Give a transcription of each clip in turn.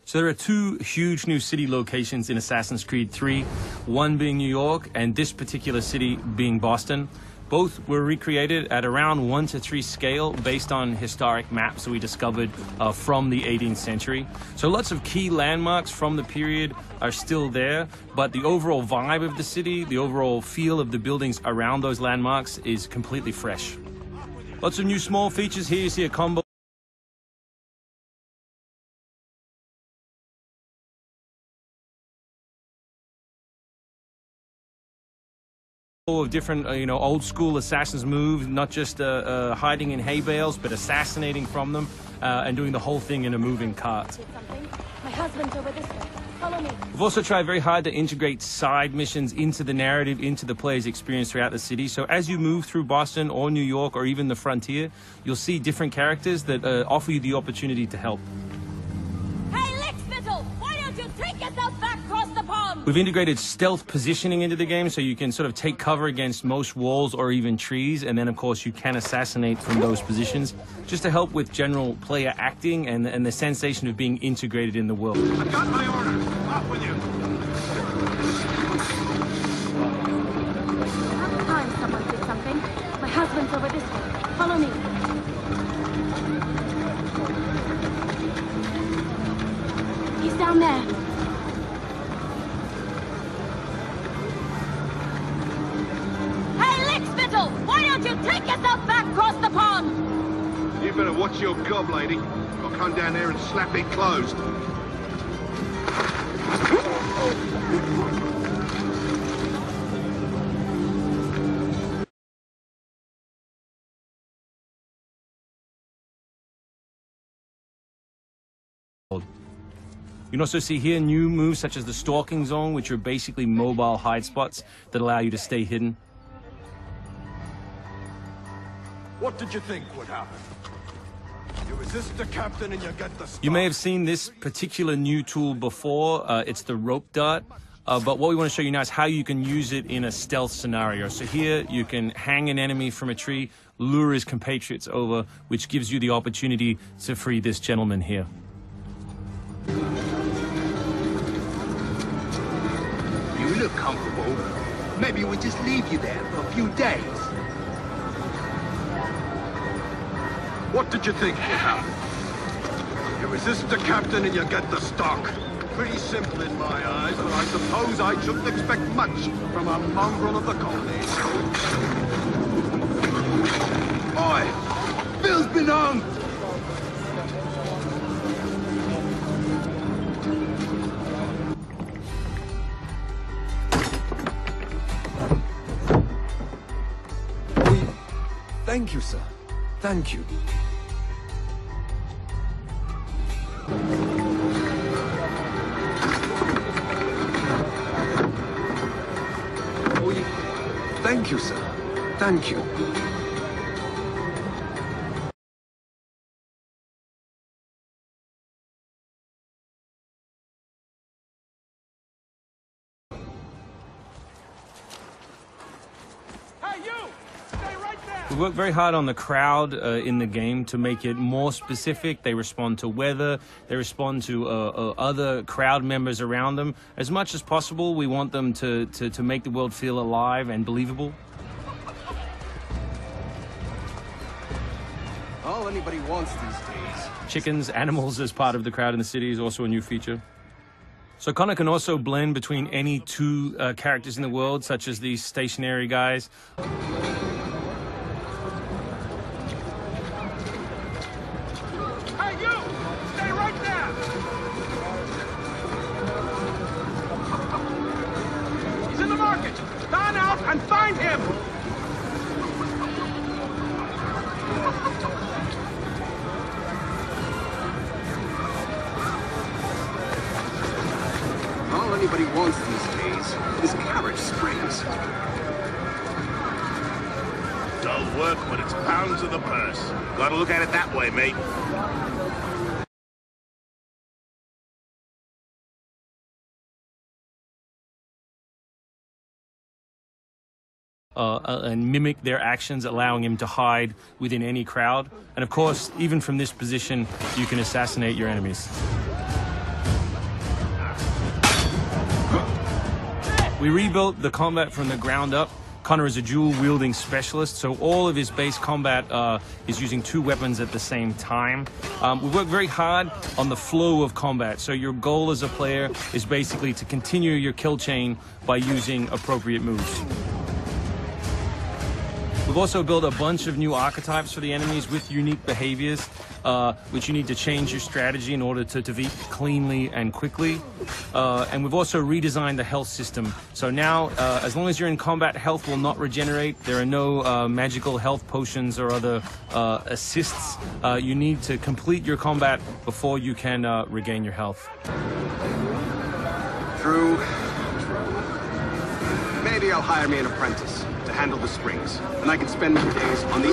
So there are two huge new city locations in Assassin's Creed 3, one being New York and this particular city being Boston. Both were recreated at around 1:3 scale based on historic maps that we discovered from the 18th century. So lots of key landmarks from the period are still there, but the overall vibe of the city, the overall feel of the buildings around those landmarks is completely fresh. Lots of new small features here. You see a combo of different, old school assassins moves, not just hiding in hay bales, but assassinating from them and doing the whole thing in a moving cart. My husband's over this way. Follow me. We've also tried very hard to integrate side missions into the narrative, into the player's experience throughout the city. So as you move through Boston or New York or even the frontier, you'll see different characters that offer you the opportunity to help. Hey, Lickspittle! Why don't you take yourself back across the pond? We've integrated stealth positioning into the game, so you can sort of take cover against most walls or even trees, and then of course you can assassinate from those positions, just to help with general player acting and the sensation of being integrated in the world. I've got my orders. Off with you. Last time someone did something. My husband's over this way. Follow me. He's down there. Why don't you take yourself back across the pond? You better watch your gob, lady. I'll come down there and slap it closed. You can also see here new moves such as the Stalking zone, which are basically mobile hide spots that allow you to stay hidden. What did you think would happen? You resist the captain and you get the stuff. You may have seen this particular new tool before. It's the rope dart. But what we want to show you now is how you can use it in a stealth scenario. So here you can hang an enemy from a tree, lure his compatriots over, which gives you the opportunity to free this gentleman here. You look comfortable. Maybe we just leave you there for a few days. What did you think would happen? You resist the captain and you get the stock. Pretty simple in my eyes, but I suppose I shouldn't expect much from a mongrel of the colony. Oi! Bill's been hung! Thank you, sir. Thank you. Thank you, sir. Thank you. We work very hard on the crowd in the game to make it more specific. They respond to weather, they respond to other crowd members around them. As much as possible, we want them to make the world feel alive and believable. All anybody wants these days. Chickens, animals as part of the crowd in the city is also a new feature. So Connor can also blend between any two characters in the world, such as these stationary guys. Fan out and find him! All anybody wants these days is carriage springs. Dull work, but it's pounds of the purse. Gotta look at it that way, mate. And mimic their actions, allowing him to hide within any crowd. And of course, even from this position, you can assassinate your enemies. We rebuilt the combat from the ground up. Connor is a dual-wielding specialist, so all of his base combat is using two weapons at the same time. We work very hard on the flow of combat, so your goal as a player is basically to continue your kill chain by using appropriate moves. We've also built a bunch of new archetypes for the enemies with unique behaviors, which you need to change your strategy in order to defeat cleanly and quickly. And we've also redesigned the health system. So now, as long as you're in combat, health will not regenerate. There are no magical health potions or other assists. You need to complete your combat before you can regain your health. True. Maybe I'll hire me an apprentice to handle the springs, and I can spend my days on the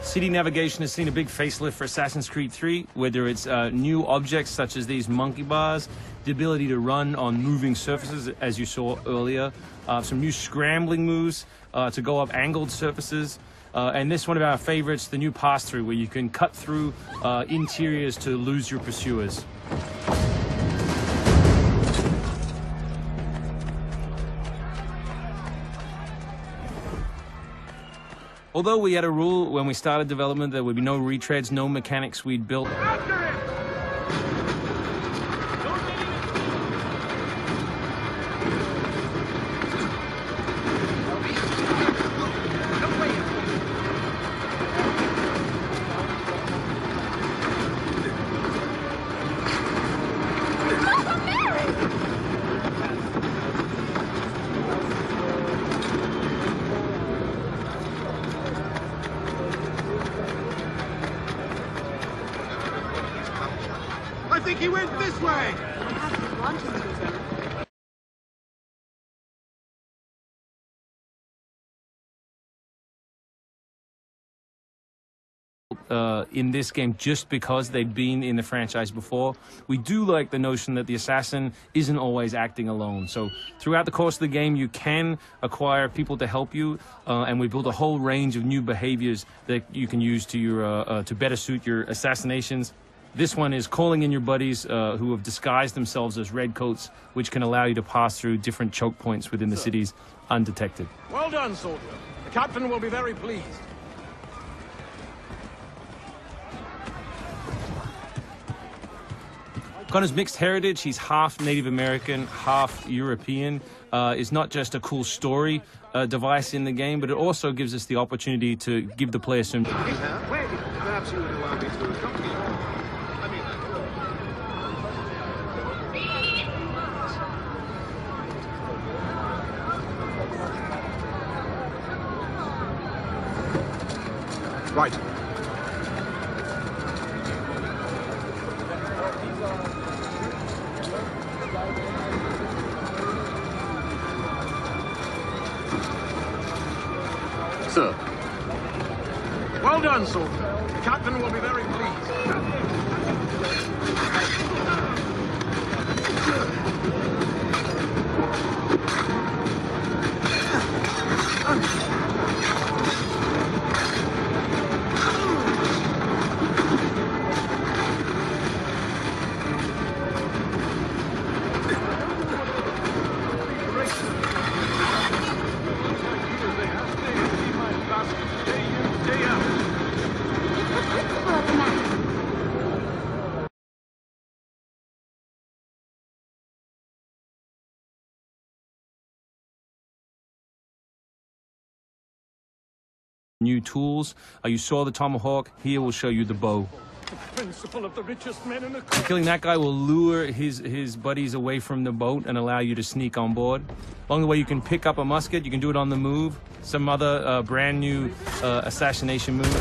City navigation has seen a big facelift for Assassin's Creed 3, whether it's new objects such as these monkey bars, the ability to run on moving surfaces, as you saw earlier, some new scrambling moves to go up angled surfaces, and this one of our favorites, the new pass-through, where you can cut through interiors to lose your pursuers. Although we had a rule when we started development, there would be no retreads, no mechanics we'd built. I think he went this way! In this game, just because they'd been in the franchise before. We do like the notion that the assassin isn't always acting alone. So throughout the course of the game, you can acquire people to help you, and we built a whole range of new behaviors that you can use to your to better suit your assassinations. This one is calling in your buddies who have disguised themselves as redcoats, which can allow you to pass through different choke points within the cities undetected. Well done, soldier. The captain will be very pleased. Connor's mixed heritage, he's half Native American, half European, is not just a cool story device in the game, but it also gives us the opportunity to give the player some... Perhaps you would allow me to accompany you. Right. Sir. Well done, soldier. The captain will be very pleased. New tools. You saw the tomahawk. Here we'll show you the bow. Principle of the richest men in the country. Killing that guy will lure his buddies away from the boat and allow you to sneak on board. Along the way, you can pick up a musket. You can do it on the move. Some other brand new assassination moves.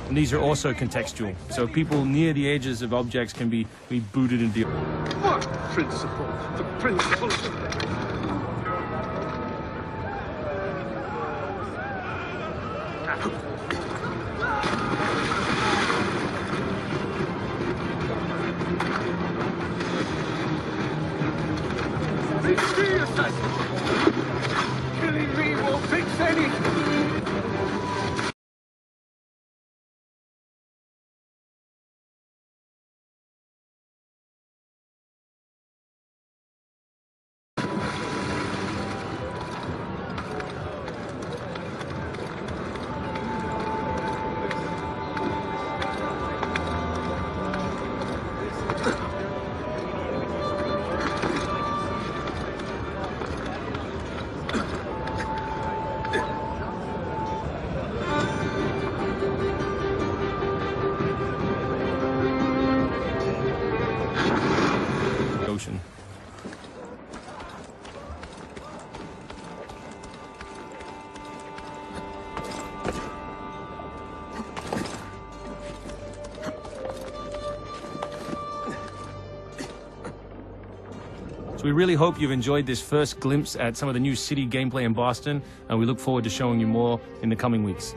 And these are also contextual. So people near the edges of objects can be booted into. What principle? The principle of the... Killing me won't fix anything. Ocean. So we really hope you've enjoyed this first glimpse at some of the new city gameplay in Boston, and we look forward to showing you more in the coming weeks.